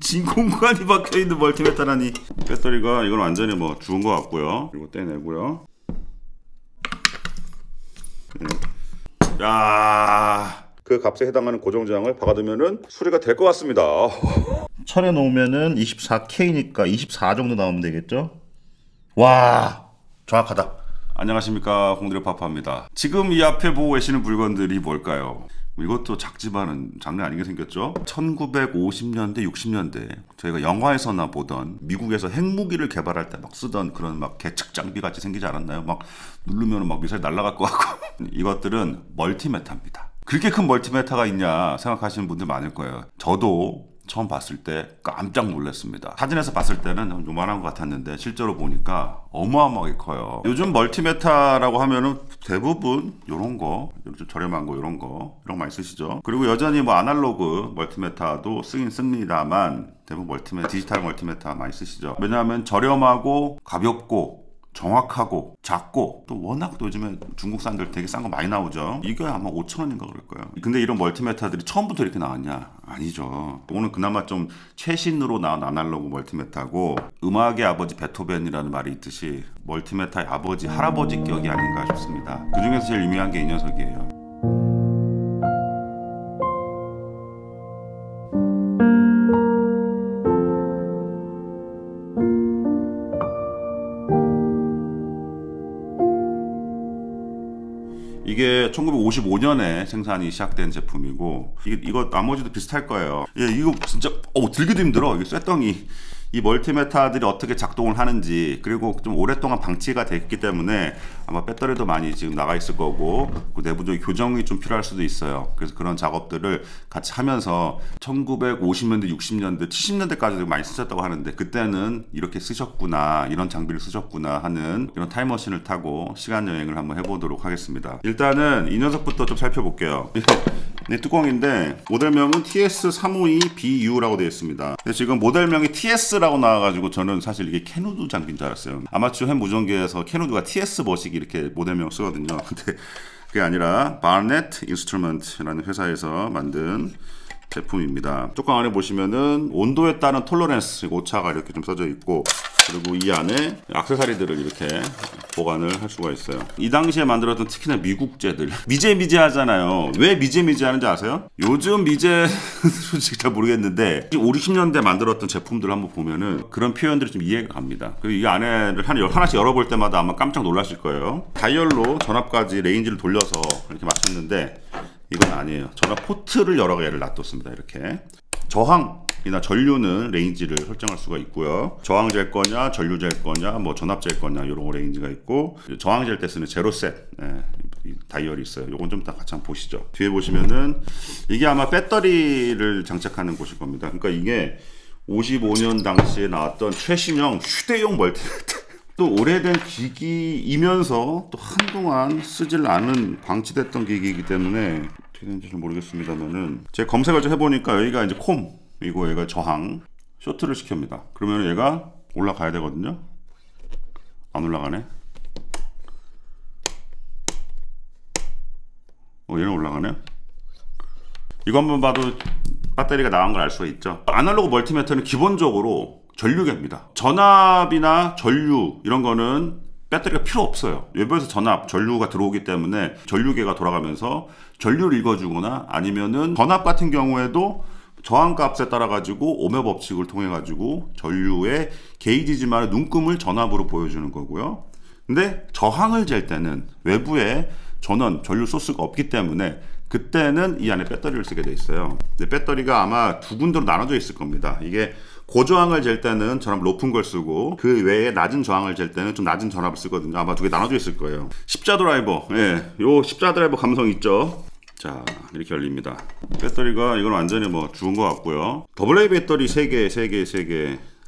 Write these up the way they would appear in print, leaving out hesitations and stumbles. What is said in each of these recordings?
진 공간이 박혀있는 멀티메타라니. 배터리가 이건 완전히 뭐 죽은 것 같고요. 그리고 떼내고요. 야, 그 값에 해당하는 고정저항을 박아두면은 수리가 될 것 같습니다. 천에 놓으면은 24K니까 24 정도 나오면 되겠죠? 와, 정확하다. 안녕하십니까, 홍드레 파파입니다. 지금 이 앞에 보고 계시는 물건들이 뭘까요? 이것도 작지만은 장난 아니게 생겼죠. 1950년대 60년대 저희가 영화에서나 보던 미국에서 핵무기를 개발할 때 막 쓰던 그런 막 계측 장비 같이 생기지 않았나요? 막 누르면 막 미사일 날아갈 것 같고. 이것들은 멀티메타입니다. 그렇게 큰 멀티메타가 있냐 생각하시는 분들 많을 거예요. 저도 처음 봤을 때 깜짝 놀랐습니다. 사진에서 봤을 때는 요만한 것 같았는데 실제로 보니까 어마어마하게 커요. 요즘 멀티메타라고 하면은 대부분 요런 거, 좀 저렴한 거 이런 거 많이 쓰시죠. 그리고 여전히 뭐 아날로그 멀티메타도 쓰긴 씁니다만 대부분 디지털 멀티메타 많이 쓰시죠. 왜냐하면 저렴하고 가볍고 정확하고 작고 또 워낙 또 요즘에 중국산들 되게 싼 거 많이 나오죠. 이게 아마 5,000원인가 그럴 거예요. 근데 이런 멀티메타들이 처음부터 이렇게 나왔냐? 아니죠. 오늘 그나마 좀 최신으로 나온 아날로그 멀티메타고, 음악의 아버지 베토벤이라는 말이 있듯이 멀티메타의 아버지 할아버지 격이 아닌가 싶습니다. 그 중에서 제일 유명한 게 이 녀석이에요. 이게 1955년에 생산이 시작된 제품이고, 이거 나머지도 비슷할 거예요. 예, 이거 진짜 들기도 힘들어. 이게 쇠덩이. 이 멀티메타들이 어떻게 작동을 하는지, 그리고 좀 오랫동안 방치가 됐기 때문에 아마 배터리도 많이 지금 나가 있을 거고, 그 내부적인 교정이 좀 필요할 수도 있어요. 그래서 그런 작업들을 같이 하면서 1950년대, 60년대, 70년대까지도 많이 쓰셨다고 하는데, 그때는 이렇게 쓰셨구나, 이런 장비를 쓰셨구나 하는 이런 타임머신을 타고 시간 여행을 한번 해보도록 하겠습니다. 일단은 이 녀석부터 좀 살펴볼게요. 네, 뚜껑인데 모델명은 TS352BU라고 되어 있습니다. 근데 지금 모델명이 TS라고 나와가지고 저는 사실 이게 캐누드 장비인 줄 알았어요. 아마추어 핵무전기에서 캐누드가 TS 버식이 이렇게 모델명 쓰거든요. 근데 그게 아니라 바넷 인스트루먼트라는 회사에서 만든 제품입니다. 뚜껑 안에 보시면은 온도에 따른 톨러런스 오차가 이렇게 좀 써져 있고, 그리고 이 안에 액세서리들을 이렇게 보관을 할 수가 있어요. 이 당시에 만들었던 특히나 미국제들 미제미제하잖아요. 왜 미제미제하는지 아세요? 요즘 미제 솔직히 잘 모르겠는데 5, 60년대 만들었던 제품들 한번 보면은 그런 표현들이 좀 이해가 갑니다. 그리고 이 안에를 하나씩 열어볼 때마다 아마 깜짝 놀라실 거예요. 다이얼로 전압까지 레인지를 돌려서 이렇게 맞췄는데 이건 아니에요. 전압 포트를 여러 개를 놔뒀습니다. 이렇게 저항이나 전류는 레인지를 설정할 수가 있고요. 저항제일 거냐, 전류제일 거냐, 뭐 전압제일 거냐, 이런 레인지가 있고, 저항제일 때 쓰는 제로셋 다이얼이 있어요. 요건 좀 이따 같이 한번 보시죠. 뒤에 보시면은 이게 아마 배터리를 장착하는 곳일 겁니다. 그러니까 이게 55년 당시에 나왔던 최신형 휴대용 멀티메타. 또 오래된 기기이면서 또 한동안 쓰질 않은 방치됐던 기기이기 때문에 어떻게 되는지 잘 모르겠습니다만은 제가 검색을 좀 해보니까 여기가 이제 콤이고 얘가 저항, 쇼트를 시킵니다. 그러면 얘가 올라가야 되거든요. 안 올라가네. 얘는 올라가네. 이거 한번 봐도 배터리가 나간 걸 알 수가 있죠. 아날로그 멀티메터는 기본적으로 전류계입니다. 전압이나 전류 이런 거는 배터리가 필요 없어요. 외부에서 전압, 전류가 들어오기 때문에 전류계가 돌아가면서 전류를 읽어주거나, 아니면은 전압 같은 경우에도 저항값에 따라 가지고 오메 법칙을 통해 가지고 전류의 게이지지만 눈금을 전압으로 보여주는 거고요. 근데 저항을 잴 때는 외부에 전원, 전류 소스가 없기 때문에 그때는 이 안에 배터리를 쓰게 돼 있어요. 근데 배터리가 아마 두 군데로 나눠져 있을 겁니다. 이게 고저항을 잴 때는 전압 높은 걸 쓰고, 그 외에 낮은 저항을 잴 때는 좀 낮은 전압을 쓰거든요. 아마 두 개 나눠져 있을 거예요. 십자 드라이버, 요 십자 드라이버 감성 있죠. 자, 이렇게 열립니다. 배터리가 이건 완전히 뭐 죽은 것 같고요. AA 배터리 3개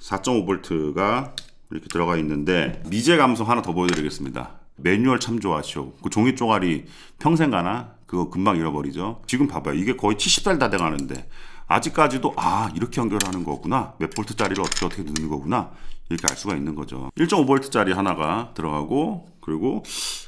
4.5V가 이렇게 들어가 있는데, 미제 감성 하나 더 보여드리겠습니다. 매뉴얼 참조하시오. 그 종이 쪼가리 평생 가나? 그거 금방 잃어버리죠. 지금 봐봐요. 이게 거의 70살 다 돼가는데 아직까지도 이렇게 연결하는 거구나, 몇 볼트짜리를 어떻게 넣는 거구나, 이렇게 알 수가 있는 거죠. 1.5V짜리 하나가 들어가고, 그리고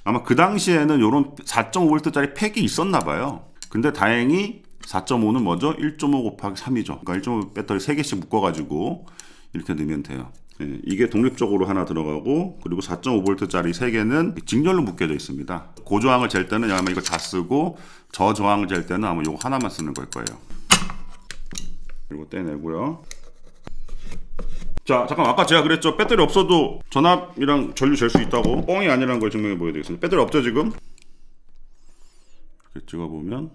아마 그 당시에는 이런 4.5V짜리 팩이 있었나 봐요. 근데 다행히 4.5는 뭐죠? 1.5 곱하기 3이죠. 그러니까 1.5 배터리 3개씩 묶어가지고 이렇게 넣으면 돼요. 예, 이게 독립적으로 하나 들어가고, 그리고 4.5V짜리 3개는 직렬로 묶여져 있습니다. 고저항을 잴 때는 아마 이거 다 쓰고, 저저항을 잴 때는 아마 이거 하나만 쓰는 걸 거예요. 그리고 떼내고요. 자, 잠깐 아까 제가 그랬죠. 배터리 없어도 전압이랑 전류 잴 수 있다고. 뻥이 아니라는 걸 증명해 보여드리겠습니다. 배터리 없죠 지금? 이렇게 찍어보면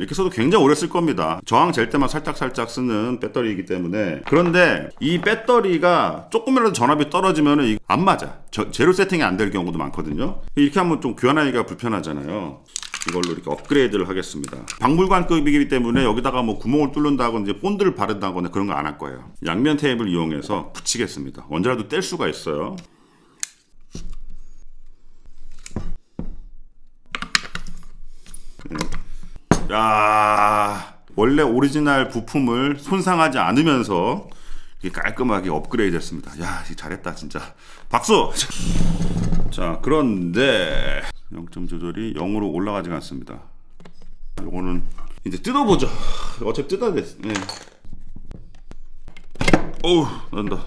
이렇게 써도 굉장히 오래 쓸 겁니다. 저항 잴 때만 살짝 쓰는 배터리이기 때문에. 그런데 이 배터리가 조금이라도 전압이 떨어지면 안 맞아. 제로 세팅이 안 될 경우도 많거든요. 이렇게 하면 좀 교환하기가 불편하잖아요. 이걸로 이렇게 업그레이드를 하겠습니다. 박물관급이기 때문에 여기다가 뭐 구멍을 뚫는다거나 이제 본드를 바른다거나 그런 거 안 할 거예요. 양면 테이프를 이용해서 붙이겠습니다. 언제라도 뗄 수가 있어요. 야, 원래 오리지널 부품을 손상하지 않으면서 깔끔하게 업그레이드 했습니다. 야, 잘했다 진짜. 박수! 자, 그런데 0점 조절이 0으로 올라가지 않습니다. 요거는 이제 뜯어보죠. 어차피 뜯어야 돼. 네. 어우, 난다.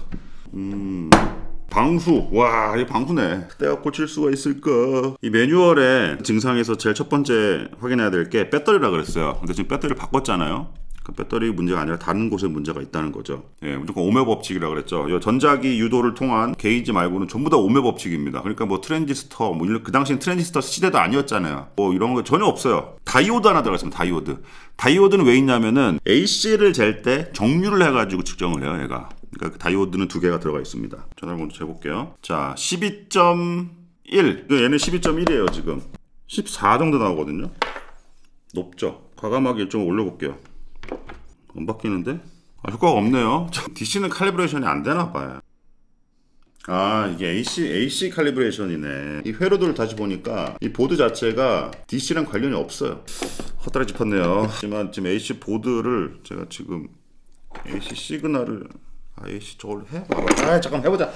방수. 와, 이 방수네. 내가 고칠 수가 있을까? 이 매뉴얼의 증상에서 제일 첫 번째 확인해야 될 게 배터리라 그랬어요. 근데 지금 배터리를 바꿨잖아요. 그 배터리 문제가 아니라 다른 곳에 문제가 있다는 거죠. 예, 무조건 오메 법칙이라 그랬죠. 이 전자기 유도를 통한 게이지 말고는 전부 다 오메 법칙입니다. 그러니까 뭐 트랜지스터, 뭐 그 당시엔 트랜지스터 시대도 아니었잖아요. 뭐 이런 거 전혀 없어요. 다이오드 하나 들어갔습니다. 다이오드. 다이오드는 왜 있냐면은 AC를 잴 때 정류를 해가지고 측정을 해요, 얘가. 그러니까 다이오드는 2개가 들어가 있습니다. 전화를 먼저 재볼게요. 자, 12.1. 얘는 12.1이에요, 지금. 14 정도 나오거든요. 높죠? 과감하게 좀 올려볼게요. 안 바뀌는데? 아, 효과가 없네요. DC는 칼리브레이션이 안 되나 봐요. 아, 이게 AC 칼리브레이션이네. 이 회로들을 다시 보니까 이 보드 자체가 DC랑 관련이 없어요. 헛다리 짚었네요. 하지만 지금 AC 보드를 제가 지금 AC 시그널을 AC 저걸 해? 아, 잠깐 해보자.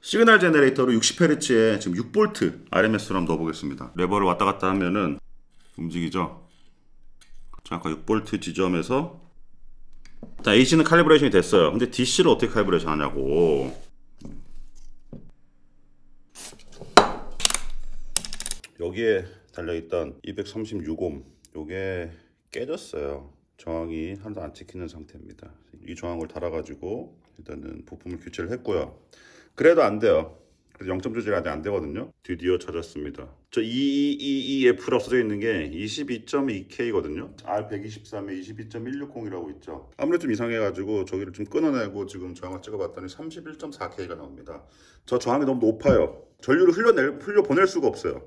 시그널 제너레이터로 60Hz에 지금 6V RMS로 한번 넣어보겠습니다. 레버를 왔다 갔다 하면은 움직이죠. 자, 아까 6V 지점에서 자, AC는 칼리브레이션이 됐어요. 근데 DC를 어떻게 칼리브레이션 하냐고. 여기에 달려있던 236옴 요게 깨졌어요. 저항이 하나도 안 찍히는 상태입니다. 이 저항을 달아가지고 일단은 부품을 교체를 했고요. 그래도 안 돼요. 그래서 0점 조절이 아직 안 되거든요. 드디어 찾았습니다. 저 EEEF라고 써져 있는 게 22.2K거든요. R123에 22.160이라고 있죠. 아무래도 좀 이상해가지고 저기를 좀 끊어내고 지금 저항을 찍어봤더니 31.4K가 나옵니다. 저 저항이 너무 높아요. 전류를 흘려보낼 수가 없어요.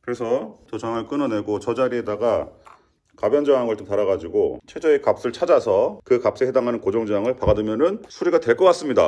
그래서 저 저항을 끊어내고 저 자리에다가 가변 저항을 좀 달아가지고 최저의 값을 찾아서 그 값에 해당하는 고정 저항을 박아두면은 수리가 될 것 같습니다.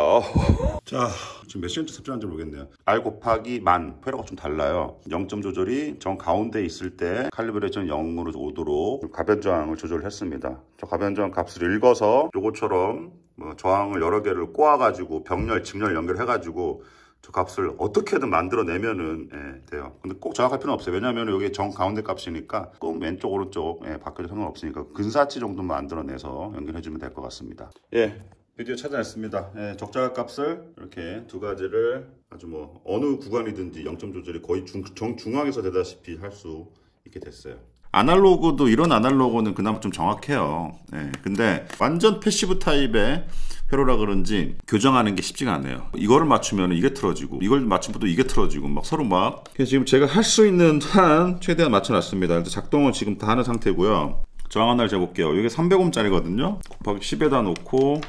자, 지금 몇 시간째 섭취하는지 모르겠네요. R 곱하기 만 회로가 좀 달라요. 0점 조절이 정 가운데 있을 때 칼리브레이션 0으로 오도록 가변 저항을 조절을 했습니다. 저 가변 저항 값을 읽어서 요것처럼 뭐 저항을 여러 개를 꼬아가지고 병렬, 직렬 연결해가지고 저 값을 어떻게든 만들어내면은 돼요. 근데 꼭 정확할 필요는 없어요. 왜냐하면 여기 정 가운데 값이니까 꼭 왼쪽 오른쪽 바뀌어도 상관없으니까 근사치 정도만 만들어내서 연결해주면 될 것 같습니다. 예, 드디어 찾아냈습니다. 적절한 값을 이렇게 두 가지를 아주 뭐 어느 구간이든지 0점 조절이 거의 정중앙에서 되다시피 할 수 있게 됐어요. 아날로그도 이런 아날로그는 그나마 좀 정확해요. 근데 완전 패시브 타입의 회로라 그런지 교정하는 게 쉽지가 않네요. 이거를 맞추면 이게 틀어지고 이걸 맞추면 또 이게 틀어지고 막 서로 막. 그래서 지금 제가 할 수 있는 한 최대한 맞춰놨습니다. 일단 작동은 지금 다 하는 상태고요. 저항 하나를 재볼게요. 이게 300옴짜리거든요. 곱하기 10에다 놓고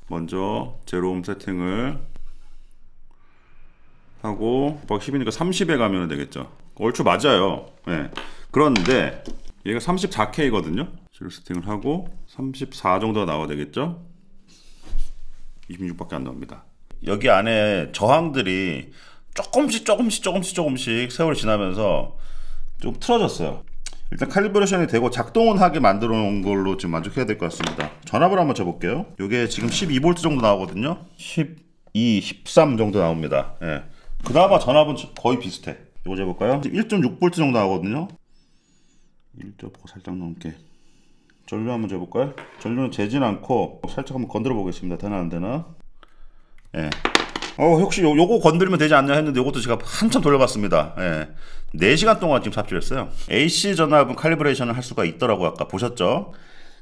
먼저 0옴 세팅을 하고 곱하기 10이니까 30에 가면 되겠죠. 얼추 맞아요. 그런데 얘가 34K거든요. 제로 세팅을 하고 34 정도가 나와야 되겠죠. 26밖에 안 나옵니다. 여기 안에 저항들이 조금씩 세월이 지나면서 좀 틀어졌어요. 일단 칼리브레이션이 되고 작동은 하게 만들어 놓은 걸로 지금 만족해야 될 것 같습니다. 전압을 한번 줘볼게요. 이게 지금 12V 정도 나오거든요. 12, 13 정도 나옵니다. 그나마 전압은 거의 비슷해. 이거 재볼까요? 1.6V 정도 나오거든요. 1.5 살짝 넘게. 전류 한번 재볼까요? 전류는 재진 않고 살짝 한번 건드려 보겠습니다. 되나 안 되나? 예. 혹시 요거 건드리면 되지 않냐 했는데 요것도 제가 한참 돌려봤습니다. 예. 4시간 동안 지금 삽질했어요. AC 전압은 칼리브레이션을 할 수가 있더라고. 아까 보셨죠?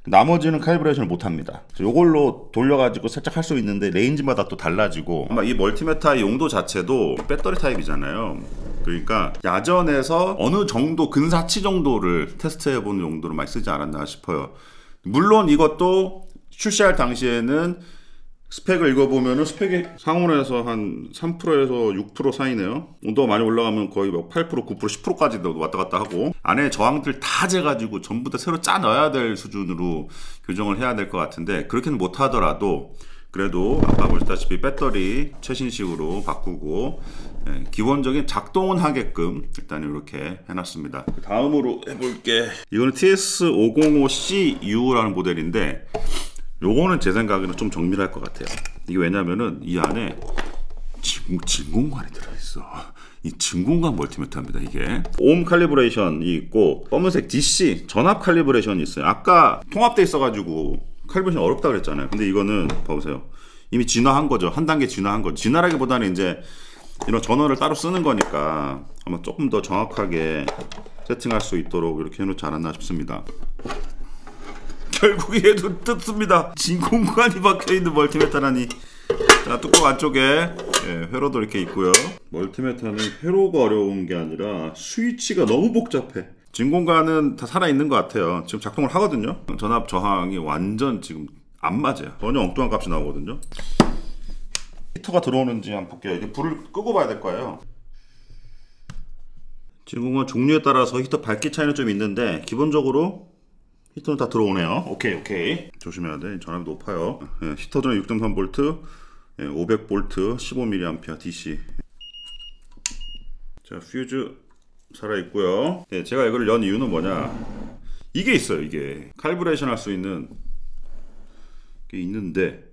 나머지는 칼리브레이션을 못합니다. 요걸로 돌려가지고 살짝 할 수 있는데 레인지마다 또 달라지고, 아마 이 멀티메타의 용도 자체도 배터리 타입이잖아요. 그러니까 야전에서 어느 정도 근사치 정도를 테스트해보는 용도로 많이 쓰지 않았나 싶어요. 물론 이것도 출시할 당시에는 스펙을 읽어보면은 스펙이 상온에서 한 3%에서 6% 사이네요. 온도가 많이 올라가면 거의 8%, 9%, 10%까지도 왔다 갔다 하고, 안에 저항들 다 재가지고 전부 다 새로 짜 넣어야 될 수준으로 교정을 해야 될 것 같은데, 그렇게는 못하더라도 그래도 아까 보셨다시피 배터리 최신식으로 바꾸고, 기본적인 작동은 하게끔 일단 이렇게 해놨습니다. 다음으로 해볼게. 이거는 TS505CU라는 모델인데, 요거는 제 생각에는 좀 정밀할 것 같아요. 이게 왜냐면은 이 안에 진공관이 들어있어. 이 진공관 멀티미터입니다. 이게 옴 칼리브레이션이 있고, 검은색 DC 전압 칼리브레이션이 있어요. 아까 통합돼 있어가지고 칼리브레이션 어렵다 그랬잖아요. 근데 이거는 봐보세요. 이미 진화한 거죠. 한 단계 진화한 거죠. 진화라기보다는 이제 이런 전원을 따로 쓰는 거니까 아마 조금 더 정확하게 세팅할 수 있도록 이렇게 해놓지 않았나 싶습니다. 결국 얘도 뜯습니다. 진공관이 박혀있는 멀티메타라니. 자, 뚜껑 안쪽에 회로도 이렇게 있고요. 멀티메타는 회로가 어려운 게 아니라 스위치가 너무 복잡해. 진공관은 다 살아있는 것 같아요. 지금 작동을 하거든요. 전압 저항이 완전 지금 안 맞아요. 전혀 엉뚱한 값이 나오거든요. 히터가 들어오는지 한번 볼게요. 이게 불을 끄고 봐야 될 거예요. 진공관 종류에 따라서 히터 밝기 차이는 좀 있는데 기본적으로 히터는 다 들어오네요. 오케이. 조심해야 돼. 전압이 높아요. 히터는 6.3V, 500V, 15mA DC. 자, 퓨즈 살아있고요. 제가 이걸 연 이유는 뭐냐, 이게 있어요. 이게 칼리브레이션 할 수 있는 게 있는데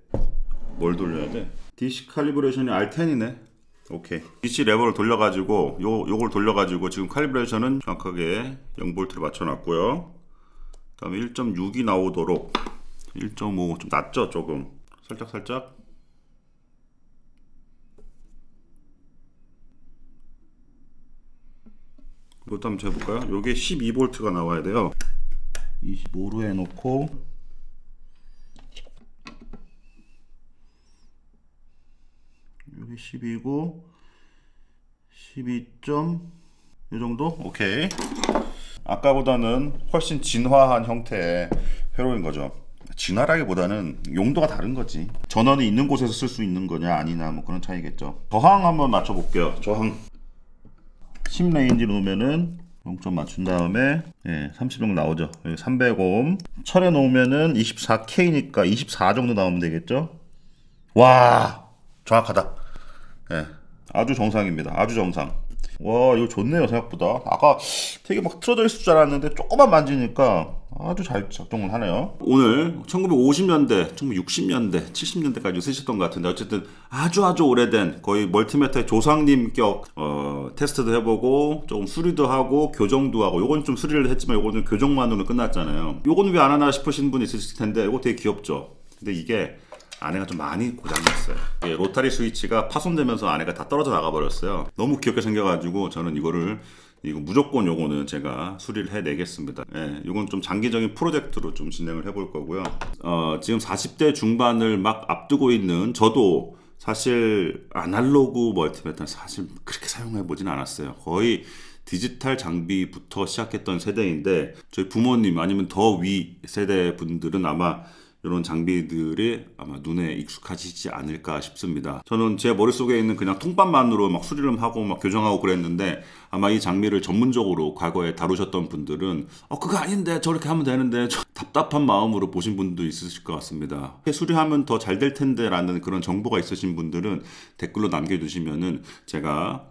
뭘 돌려야 돼? DC 칼리브레이션이 R10이네. 오케이. DC 레버를 돌려가지고 요걸 돌려가지고 지금 칼리브레이션은 정확하게 0V를 맞춰놨고요. 그 다음에 1.6이 나오도록 1.5 좀 낮죠. 조금 살짝 이것도 한번 재볼까요? 요게 12V가 나와야 돼요. 25로 해놓고 요게 12고 12점 요정도? 오케이. 아까보다는 훨씬 진화한 형태의 회로인 거죠. 진화라기보다는 용도가 다른 거지. 전원이 있는 곳에서 쓸 수 있는 거냐 아니나 뭐 그런 차이겠죠. 저항 한번 맞춰 볼게요. 저항 10 레인지 놓으면은 0점 맞춘 다음에 30 나오죠. 300옴 철에 놓으면은 24K니까 24 정도 나오면 되겠죠. 와, 정확하다. 아주 정상입니다. 아주 정상. 와, 이거 좋네요. 생각보다 아까 되게 막 틀어져 있을 줄 알았는데 조금만 만지니까 아주 잘 작동을 하네요. 오늘 1950년대, 1960년대, 70년대까지 쓰셨던 것 같은데 어쨌든 아주 오래된 거의 멀티메타의 조상님격 테스트도 해보고 조금 수리도 하고 교정도 하고, 요건 좀 수리를 했지만 요거는 교정만으로 끝났잖아요. 요거는 왜 안 하나 싶으신 분이 있으실 텐데 이거 되게 귀엽죠. 근데 이게 안에가 좀 많이 고장났어요. 로타리 스위치가 파손되면서 안에가 다 떨어져 나가 버렸어요. 너무 귀엽게 생겨가지고 저는 이거 무조건 요거는 제가 수리를 해내겠습니다. 요건 좀 장기적인 프로젝트로 좀 진행을 해볼 거고요. 지금 40대 중반을 막 앞두고 있는 저도 사실 아날로그 멀티미터는 사실 그렇게 사용해 보진 않았어요. 거의 디지털 장비부터 시작했던 세대인데 저희 부모님 아니면 더 위 세대 분들은 아마 이런 장비들이 아마 눈에 익숙하시지 않을까 싶습니다. 저는 제 머릿속에 있는 그냥 통밥만으로 막 수리를 하고 막 교정하고 그랬는데, 아마 이 장비를 전문적으로 과거에 다루셨던 분들은 그거 아닌데 저렇게 하면 되는데 답답한 마음으로 보신 분도 있으실 것 같습니다. 수리하면 더 잘 될 텐데 라는 그런 정보가 있으신 분들은 댓글로 남겨주시면은 제가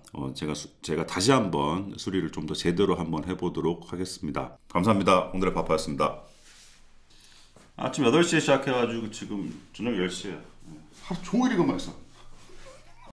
다시 한번 수리를 좀 더 제대로 한번 해보도록 하겠습니다. 감사합니다. 오늘의 파파였습니다. 아침 8시에 시작해가지고 지금 저녁 10시에 하루 종일 이것만 했어.